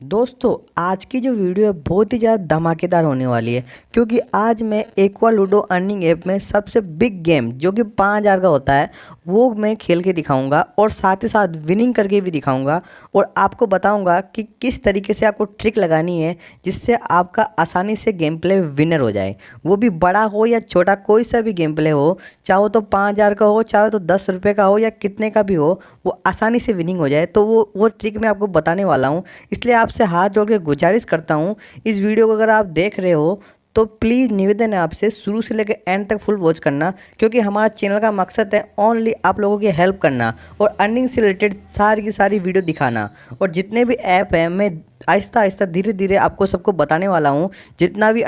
दोस्तों, आज की जो वीडियो है बहुत ही ज़्यादा धमाकेदार होने वाली है। क्योंकि आज मैं एक्वा लूडो अर्निंग ऐप में सबसे बिग गेम जो कि 5,000 का होता है वो मैं खेल के दिखाऊंगा और साथ ही साथ विनिंग करके भी दिखाऊंगा। और आपको बताऊंगा कि किस तरीके से आपको ट्रिक लगानी है जिससे आपका आसानी से गेम प्ले विनर हो जाए। वो भी बड़ा हो या छोटा, कोई सा भी गेम प्ले हो, चाहो तो 5,000 का हो, चाहे तो 10 रुपये का हो या कितने का भी हो, वो आसानी से विनिंग हो जाए। तो वो ट्रिक मैं आपको बताने वाला हूँ। इसलिए आपसे हाथ जोड़ के गुजारिश करता हूँ, इस वीडियो को अगर आप देख रहे हो तो प्लीज़ निवेदन है आपसे शुरू से लेकर एंड तक फुल वॉच करना। क्योंकि हमारा चैनल का मकसद है ओनली आप लोगों की हेल्प करना और अर्निंग से रिलेटेड सारी की सारी वीडियो दिखाना। और जितने भी ऐप हैं मैं आहिस्ता आहिस्ता धीरे धीरे आपको सबको बताने वाला हूँ। जितना भी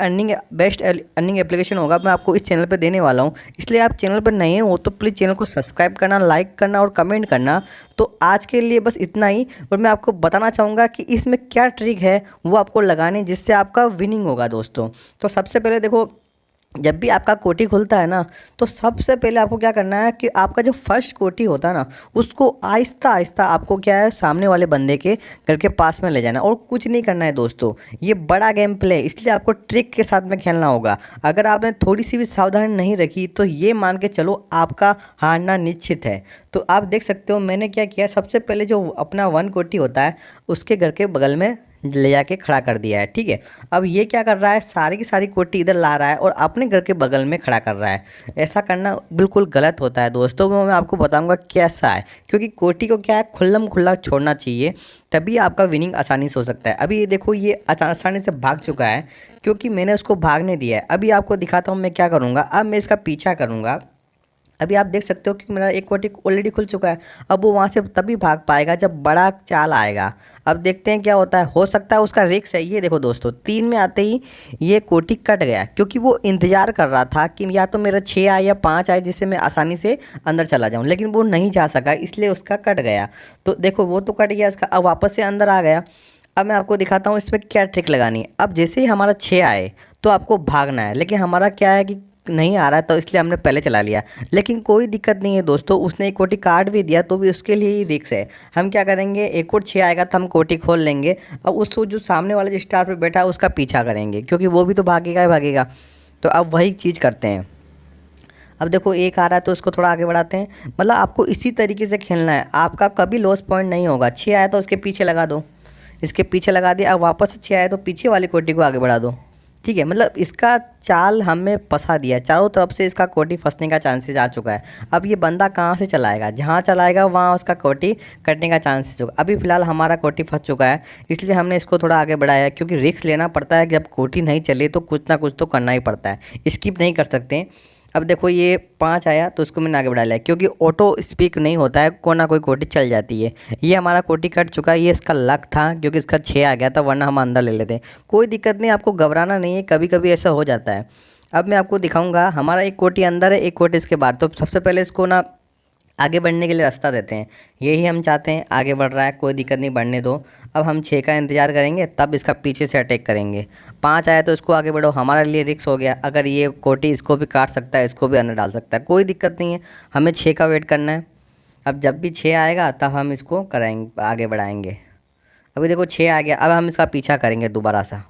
बेस्ट अर्निंग एप्लीकेशन होगा मैं आपको इस चैनल पे देने वाला हूँ। इसलिए आप चैनल पर नए हो तो प्लीज़ चैनल को सब्सक्राइब करना, लाइक करना और कमेंट करना। तो आज के लिए बस इतना ही। और मैं आपको बताना चाहूँगा कि इसमें क्या ट्रिक है वो आपको लगानी जिससे आपका विनिंग होगा दोस्तों। तो सबसे पहले देखो, जब भी आपका कोटी खुलता है ना, तो सबसे पहले आपको क्या करना है कि आपका जो फर्स्ट कोटी होता है ना, उसको आहिस्ता आहिस्ता आपको क्या है सामने वाले बंदे के घर के पास में ले जाना है और कुछ नहीं करना है दोस्तों। ये बड़ा गेम प्ले है, इसलिए आपको ट्रिक के साथ में खेलना होगा। अगर आपने थोड़ी सी भी सावधानी नहीं रखी तो ये मान के चलो आपका हारना निश्चित है। तो आप देख सकते हो मैंने क्या किया, सबसे पहले जो अपना 1 कोटी होता है उसके घर के बगल में ले जाके खड़ा कर दिया है। ठीक है, अब ये क्या कर रहा है, सारी की सारी कोटी इधर ला रहा है और अपने घर के बगल में खड़ा कर रहा है। ऐसा करना बिल्कुल गलत होता है दोस्तों। वो मैं आपको बताऊंगा कैसा है। क्योंकि कोटी को क्या है खुल्लम खुल्ला छोड़ना चाहिए, तभी आपका विनिंग आसानी से हो सकता है। अभी ये देखो, ये आसानी से भाग चुका है क्योंकि मैंने उसको भागने दिया है। अभी आपको दिखाता हूँ मैं क्या करूँगा। अब मैं इसका पीछा करूँगा। अभी आप देख सकते हो कि मेरा एक कोटी ऑलरेडी खुल चुका है। अब वो वहाँ से तभी भाग पाएगा जब बड़ा चाल आएगा। अब देखते हैं क्या होता है। हो सकता है उसका रिक्स है। ये देखो दोस्तों, 3 में आते ही ये कोटी कट गया क्योंकि वो इंतज़ार कर रहा था कि या तो मेरा 6 आए या 5 आए जिससे मैं आसानी से अंदर चला जाऊँ, लेकिन वो नहीं जा सका इसलिए उसका कट गया। तो देखो वो तो कट गया इसका, अब वापस से अंदर आ गया। अब मैं आपको दिखाता हूँ इसमें क्या ट्रिक लगानी है। अब जैसे ही हमारा 6 आए तो आपको भागना है, लेकिन हमारा क्या है कि नहीं आ रहा है तो इसलिए हमने पहले चला लिया। लेकिन कोई दिक्कत नहीं है दोस्तों, उसने एक कोटी काट भी दिया तो भी उसके लिए ही रिक्स है। हम क्या करेंगे, एक और 6 आएगा तो हम कोटी खोल लेंगे। अब उसको जो सामने वाले जो स्टार पे बैठा है उसका पीछा करेंगे क्योंकि वो भी तो भागेगा ही भागेगा। तो अब वही चीज़ करते हैं। अब देखो एक आ रहा है तो उसको थोड़ा आगे बढ़ाते हैं। मतलब आपको इसी तरीके से खेलना है, आपका कभी लॉस पॉइंट नहीं होगा। 6 आया तो उसके पीछे लगा दो, इसके पीछे लगा दिया। अब वापस से 6 आया तो पीछे वाली कोटी को आगे बढ़ा दो। ठीक है, मतलब इसका चाल हमें फंसा दिया, चारों तरफ से इसका कोटी फंसने का चांसेस आ चुका है। अब ये बंदा कहाँ से चलाएगा, जहाँ चलाएगा वहाँ उसका कोटी कटने का चांसेस होगा। अभी फ़िलहाल हमारा कोटी फंस चुका है, इसलिए हमने इसको थोड़ा आगे बढ़ाया क्योंकि रिस्क लेना पड़ता है। जब कोटी नहीं चले तो कुछ ना कुछ तो करना ही पड़ता है, स्किप नहीं कर सकते। अब देखो ये 5 आया तो उसको मैंने आगे बढ़ा लिया क्योंकि ऑटो स्पीक नहीं होता है, कोई ना कोई कोटी चल जाती है। ये हमारा कोटी कट चुका है, ये इसका लक था क्योंकि इसका 6 आ गया था, वरना हम अंदर ले लेते। कोई दिक्कत नहीं, आपको घबराना नहीं है, कभी कभी ऐसा हो जाता है। अब मैं आपको दिखाऊंगा, हमारा एक कोटी अंदर है, एक कोटी इसके बाहर। तो सबसे पहले इसको ना आगे बढ़ने के लिए रास्ता देते हैं। यही हम चाहते हैं, आगे बढ़ रहा है कोई दिक्कत नहीं, बढ़ने दो। अब हम 6 का इंतज़ार करेंगे तब इसका पीछे से अटैक करेंगे। 5 आया तो इसको आगे बढ़ो, हमारे लिए रिक्स हो गया। अगर ये कोटी इसको भी काट सकता है, इसको भी अंदर डाल सकता है, कोई दिक्कत नहीं है। हमें 6 का वेट करना है। अब जब भी 6 आएगा तब हम इसको कराएंगे, आगे बढ़ाएंगे। अभी देखो 6 आ गया, अब हम इसका पीछा करेंगे दोबारा सा।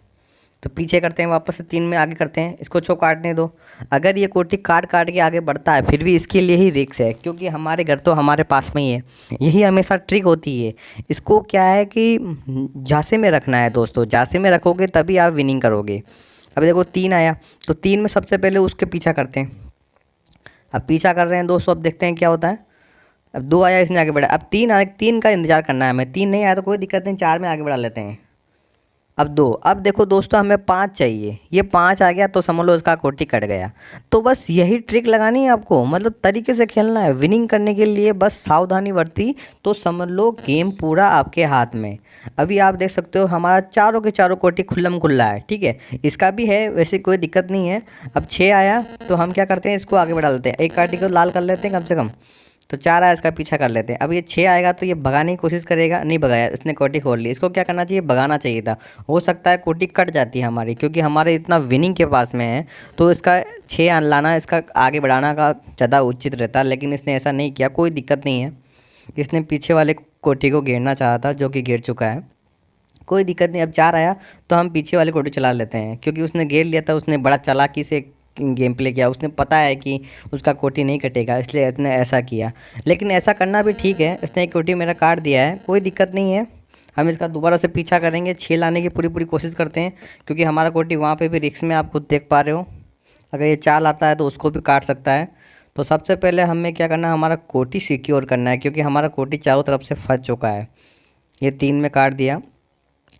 तो पीछे करते हैं, वापस से 3 में आगे करते हैं, इसको छो काटने दो। अगर ये कोटी काट काट के आगे बढ़ता है फिर भी इसके लिए ही रिक्स है क्योंकि हमारे घर तो हमारे पास में ही है। यही हमेशा ट्रिक होती है। इसको क्या है कि झांसे में रखना है दोस्तों, झांसे में रखोगे तभी आप विनिंग करोगे। अब देखो 3 आया तो 3 में सबसे पहले उसके पीछा करते हैं। अब पीछा कर रहे हैं दोस्तों, अब देखते हैं क्या होता है। अब 2 आया, इसने आगे बढ़ा। अब 3 आया, 3 का इंतजार करना है हमें। 3 नहीं आया तो कोई दिक्कत नहीं, 4 में आगे बढ़ा लेते हैं। अब 2, अब देखो दोस्तों हमें 5 चाहिए, ये 5 आ गया तो समझ लो इसका कोटी कट गया। तो बस यही ट्रिक लगानी है आपको, मतलब तरीके से खेलना है विनिंग करने के लिए। बस सावधानी बरती तो समझ लो गेम पूरा आपके हाथ में। अभी आप देख सकते हो हमारा चारों के चारों कोटी खुल्लम खुल्ला है। ठीक है, इसका भी है, वैसे कोई दिक्कत नहीं है। अब 6 आया तो हम क्या करते हैं, इसको आगे बढ़ा लेते हैं, एक काटी को लाल कर लेते हैं कम से कम। तो 4 आया, इसका पीछा कर लेते हैं। अब ये 6 आएगा तो ये भगाने की कोशिश करेगा, नहीं भगाया, इसने कोटी खोल ली। इसको क्या करना चाहिए, भगाना चाहिए था। हो सकता है कोटी कट जाती है हमारी क्योंकि हमारे इतना विनिंग के पास में है। तो इसका 6 लाना, इसका आगे बढ़ाना का ज़्यादा उचित रहता, लेकिन इसने ऐसा नहीं किया। कोई दिक्कत नहीं है, इसने पीछे वाले कोटी को घेरना चाहा था जो कि घेर चुका है। कोई दिक्कत नहीं। अब 4 आया तो हम पीछे वाले कोटी चला लेते हैं, क्योंकि उसने घेर लिया था, उसने बड़ा चालाकी से गेम प्ले किया, उसने पता है कि उसका कोटी नहीं कटेगा, इसलिए इसने ऐसा किया। लेकिन ऐसा करना भी ठीक है, इसने एक कोटी मेरा काट दिया है, कोई दिक्कत नहीं है। हम इसका दोबारा से पीछा करेंगे, 6 लाने की पूरी पूरी कोशिश करते हैं, क्योंकि हमारा कोटी वहाँ पे भी रिक्स में, आप खुद देख पा रहे हो। अगर ये 4 आता है तो उसको भी काट सकता है। तो सबसे पहले हमें क्या करना है, हमारा कोटी सिक्योर करना है, क्योंकि हमारा कोटी चारों तरफ से फंस चुका है। ये 3 में काट दिया।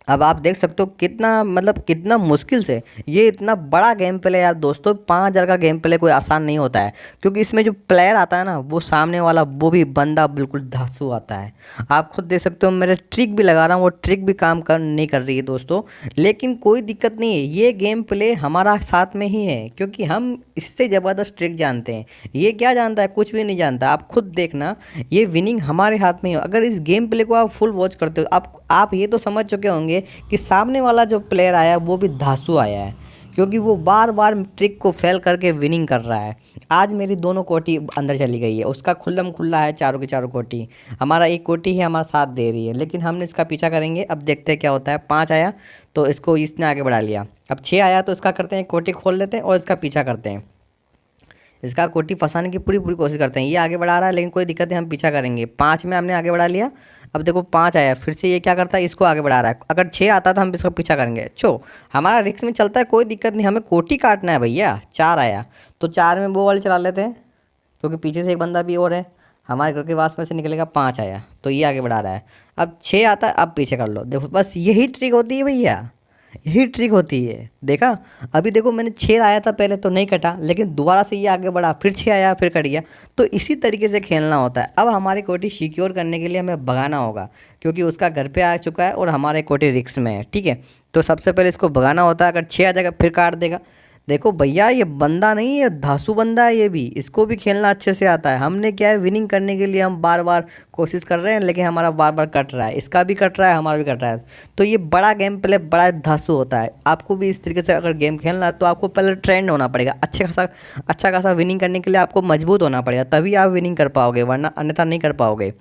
अब आप देख सकते हो कितना, मतलब कितना मुश्किल से ये इतना बड़ा गेम प्ले यार दोस्तों। 5,000 का गेम प्ले कोई आसान नहीं होता है, क्योंकि इसमें जो प्लेयर आता है ना, वो सामने वाला वो भी बंदा बिल्कुल धांसू आता है। आप खुद देख सकते हो, मेरे ट्रिक भी लगा रहा हूँ, वो ट्रिक भी काम कर नहीं कर रही है दोस्तों। लेकिन कोई दिक्कत नहीं है, ये गेम प्ले हमारा साथ में ही है, क्योंकि हम इससे ज़बरदस्त ट्रिक जानते हैं। ये क्या जानता है, कुछ भी नहीं जानता। आप खुद देखना, ये विनिंग हमारे हाथ में है। अगर इस गेम प्ले को आप फुल वॉच करते हो, आप ये तो समझ चुके होंगे कि सामने वाला जो प्लेयर आया वो भी धांसू आया है, क्योंकि वो बार बार ट्रिक को फेल करके विनिंग कर रहा है। आज मेरी दोनों कोटी अंदर चली गई है, उसका खुल्लम खुल्ला है चारों की चारों कोटी। हमारा एक कोटी ही हमारा साथ दे रही है, लेकिन हमने इसका पीछा करेंगे। अब देखते हैं क्या होता है। 5 आया तो इसको इसने आगे बढ़ा लिया। अब 6 आया तो इसका करते हैं, कोटी खोल लेते हैं और इसका पीछा करते हैं। इसका कोटी फंसाने की पूरी पूरी कोशिश करते हैं। ये आगे बढ़ा रहा है, लेकिन कोई दिक्कत नहीं, हम पीछा करेंगे। 5 में हमने आगे बढ़ा लिया। अब देखो 5 आया, फिर से ये क्या करता है, इसको आगे बढ़ा रहा है। अगर 6 आता तो हम इसका पीछा करेंगे। हमारा रिक्स में चलता है, कोई दिक्कत नहीं, हमें कोटी काटना है भैया। 4 आया तो 4 में वो वाले चला लेते हैं, क्योंकि पीछे से एक बंदा भी और है, हमारे घर के पास में से निकलेगा। 5 आया तो ये आगे बढ़ा रहा है। अब 6 आता है, अब पीछे कर लो। देखो बस यही ट्रिक होती है भैया, यही ट्रिक होती है। देखा, अभी देखो मैंने 6 आया था पहले तो नहीं कटा, लेकिन दोबारा से ये आगे बढ़ा, फिर 6 आया, फिर कट गया। तो इसी तरीके से खेलना होता है। अब हमारी कोटी सिक्योर करने के लिए हमें भगाना होगा, क्योंकि उसका घर पे आ चुका है और हमारे कोटी रिक्स में है। ठीक है, तो सबसे पहले इसको भगाना होता है। अगर 6 आ जाएगा फिर काट देगा। देखो भैया, ये बंदा नहीं है, धांसू बंदा है ये भी, इसको भी खेलना अच्छे से आता है। हमने क्या है, विनिंग करने के लिए हम बार बार कोशिश कर रहे हैं, लेकिन हमारा बार बार कट रहा है। इसका भी कट रहा है, हमारा भी कट रहा है। तो ये बड़ा गेम प्ले बड़ा धांसू होता है। आपको भी इस तरीके से अगर गेम खेलना है तो आपको पहले ट्रेंड होना पड़ेगा, अच्छा खासा विनिंग करने के लिए आपको मजबूत होना पड़ेगा, तभी आप विनिंग कर पाओगे, वरना अन्यथा नहीं कर पाओगे।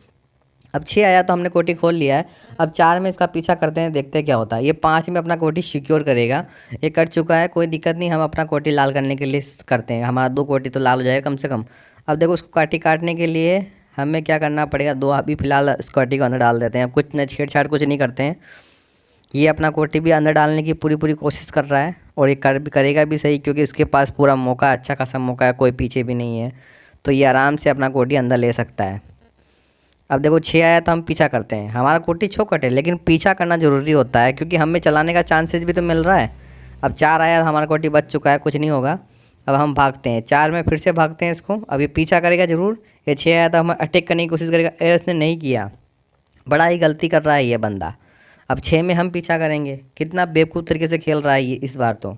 अब 6 आया तो हमने कोटी खोल लिया है। अब 4 में इसका पीछा करते हैं, देखते हैं क्या होता है। ये 5 में अपना कोटी सिक्योर करेगा। ये कट चुका है, कोई दिक्कत नहीं, हम अपना कोटी लाल करने के लिए करते हैं। हमारा 2 कोटी तो लाल हो जाएगा कम से कम। अब देखो उसको काटी काटने के लिए हमें क्या करना पड़ेगा, 2 अभी फ़िलहाल इस कोटी को अंदर डाल देते हैं। कुछ न छेड़छाड़ कुछ नहीं करते हैं। ये अपना कोटी भी अंदर डालने की पूरी पूरी कोशिश कर रहा है, और ये करेगा भी सही, क्योंकि इसके पास पूरा मौका, अच्छा खासा मौका है, कोई पीछे भी नहीं है। तो ये आराम से अपना कोटी अंदर ले सकता है। अब देखो 6 आया तो हम पीछा करते हैं। हमारा कोटी छो कटे, लेकिन पीछा करना ज़रूरी होता है, क्योंकि हमें चलाने का चांसेस भी तो मिल रहा है। अब 4 आया, हमारा कोटी बच चुका है, कुछ नहीं होगा। अब हम भागते हैं, 4 में फिर से भागते हैं इसको। अब ये पीछा करेगा ज़रूर। ये 6 आया तो हम अटैक करने की कोशिश करेगा, इसने नहीं किया। बड़ा ही गलती कर रहा है ये बंदा। अब 6 में हम पीछा करेंगे। कितना बेवकूफ़ तरीके से खेल रहा है ये इस बार तो।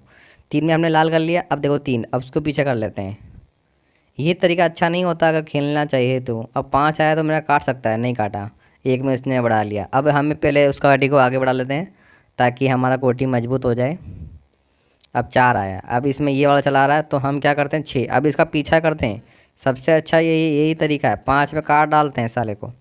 3 में हमने लाल कर लिया। अब देखो 3, अब उसको पीछा कर लेते हैं। ये तरीका अच्छा नहीं होता अगर खेलना चाहिए तो। अब 5 आया तो मेरा काट सकता है, नहीं काटा। 1 में इसने बढ़ा लिया। अब हमें पहले उसका कोटी को आगे बढ़ा लेते हैं, ताकि हमारा कोटी मजबूत हो जाए। अब 4 आया, अब इसमें ये वाला चला रहा है, तो हम क्या करते हैं 6। अब इसका पीछा करते हैं। सबसे अच्छा यही तरीका है, 5 में काट डालते हैं साले को।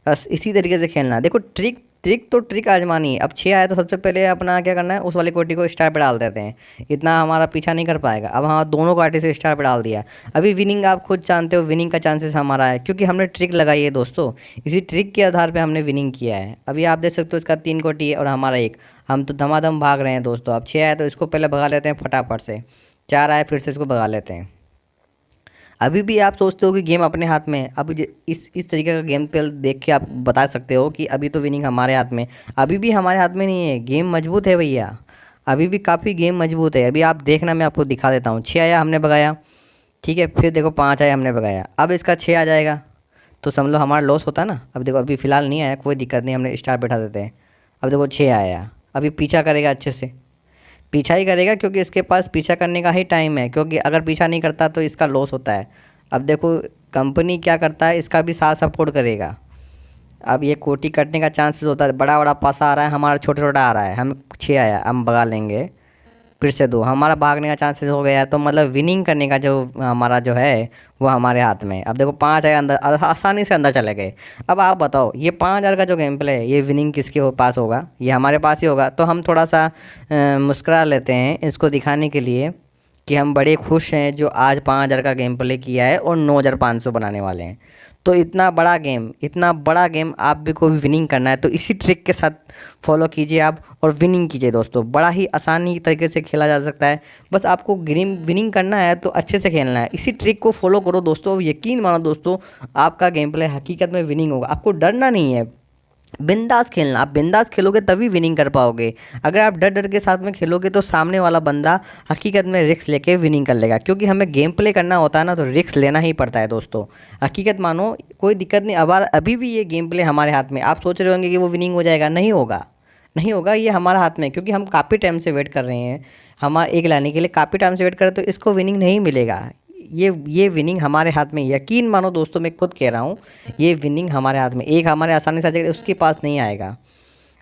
बस इसी तरीके से खेलना है। देखो ट्रिक आजमानी है। अब 6 आया तो सबसे पहले अपना क्या करना है, उस वाली कोटी को स्टार पे डाल देते हैं। इतना हमारा पीछा नहीं कर पाएगा। अब हाँ, दोनों कोटी से स्टार पे डाल दिया। अभी विनिंग आप खुद जानते हो, विनिंग का चांसेस हमारा है, क्योंकि हमने ट्रिक लगाई है दोस्तों। इसी ट्रिक के आधार पे हमने विनिंग किया है। अभी आप देख सकते हो, इसका 3 कोटी है और हमारा 1। हम तो धमाधम भाग रहे हैं दोस्तों। अब 6 आया तो इसको पहले भगा लेते हैं फटाफट से। 4 आया, फिर से इसको भगा लेते हैं। अभी भी आप सोचते हो कि गेम अपने हाथ में है। अभी इस तरीके का गेम प्ले देख के आप बता सकते हो कि अभी तो विनिंग हमारे हाथ में। अभी भी हमारे हाथ में नहीं है, गेम मजबूत है भैया, अभी भी काफ़ी गेम मजबूत है। अभी आप देखना, मैं आपको दिखा देता हूँ। 6 आया, हमने भगाया, ठीक है। फिर देखो 5 आया, हमने भगाया। अब इसका 6 आ जाएगा तो समझ लो हमारा लॉस होता है ना। अब देखो अभी फ़िलहाल नहीं आया, कोई दिक्कत नहीं, हमने स्टार बैठा देते हैं। अब देखो 6 आया, अभी पीछा करेगा, अच्छे से पीछा ही करेगा, क्योंकि इसके पास पीछा करने का ही टाइम है, क्योंकि अगर पीछा नहीं करता तो इसका लॉस होता है। अब देखो कंपनी क्या करता है, इसका भी साथ सपोर्ट करेगा। अब ये कोटी कटने का चांसेस होता है, बड़ा बड़ा पासा आ रहा है, हमारा छोटा छोटा आ रहा है। हम 6 आया, हम भगा लेंगे। फिर से 2, हमारा भागने का चांसेस हो गया, तो मतलब विनिंग करने का जो हमारा जो है वो हमारे हाथ में है। अब देखो 5 अंदर आसानी से अंदर चले गए। अब आप बताओ ये 5,000 का जो गेम प्ले है ये विनिंग किसके पास होगा? ये हमारे पास ही होगा। तो हम थोड़ा सा मुस्कुरा लेते हैं इसको दिखाने के लिए कि हम बड़े खुश हैं जो आज 5,000 का गेम प्ले किया है और 9,500 बनाने वाले हैं। तो इतना बड़ा गेम आप भी को भी विनिंग करना है तो इसी ट्रिक के साथ फॉलो कीजिए आप और विनिंग कीजिए दोस्तों। बड़ा ही आसानी तरीके से खेला जा सकता है। बस आपको गेम विनिंग करना है तो अच्छे से खेलना है। इसी ट्रिक को फॉलो करो दोस्तों, यकीन मानो दोस्तों, आपका गेम प्ले हकीकत में विनिंग होगा। आपको डरना नहीं है, बिंदास खेलना। आप बिंदास खेलोगे तभी विनिंग कर पाओगे। अगर आप डर डर के साथ में खेलोगे तो सामने वाला बंदा हकीकत में रिस्क लेके विनिंग कर लेगा। क्योंकि हमें गेम प्ले करना होता है ना, तो रिस्क लेना ही पड़ता है दोस्तों। हकीकत मानो, कोई दिक्कत नहीं। अब अभी भी ये गेम प्ले हमारे हाथ में। आप सोच रहे होंगे कि वो विनिंग हो जाएगा, नहीं होगा, नहीं होगा। ये हमारा हाथ में है, क्योंकि हम काफ़ी टाइम से वेट कर रहे हैं। हमारा एक लाने के लिए काफ़ी टाइम से वेट कर रहे हैं, तो इसको विनिंग नहीं मिलेगा। ये विनिंग हमारे हाथ में, यकीन मानो दोस्तों, मैं खुद कह रहा हूँ, ये विनिंग हमारे हाथ में। एक हमारे आसानी से आ जाएगा, उसके पास नहीं आएगा।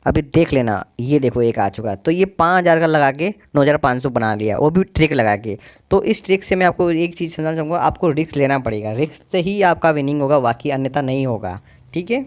अभी देख लेना, ये देखो एक आ चुका है। तो ये 5,000 का लगा के 9,500 बना लिया, वो भी ट्रिक लगा के। तो इस ट्रिक से मैं आपको एक चीज़ समझाना चाहूँगा, आपको रिस्क लेना पड़ेगा। रिस्क से ही आपका विनिंग होगा, बाकी अन्यथा नहीं होगा। ठीक है।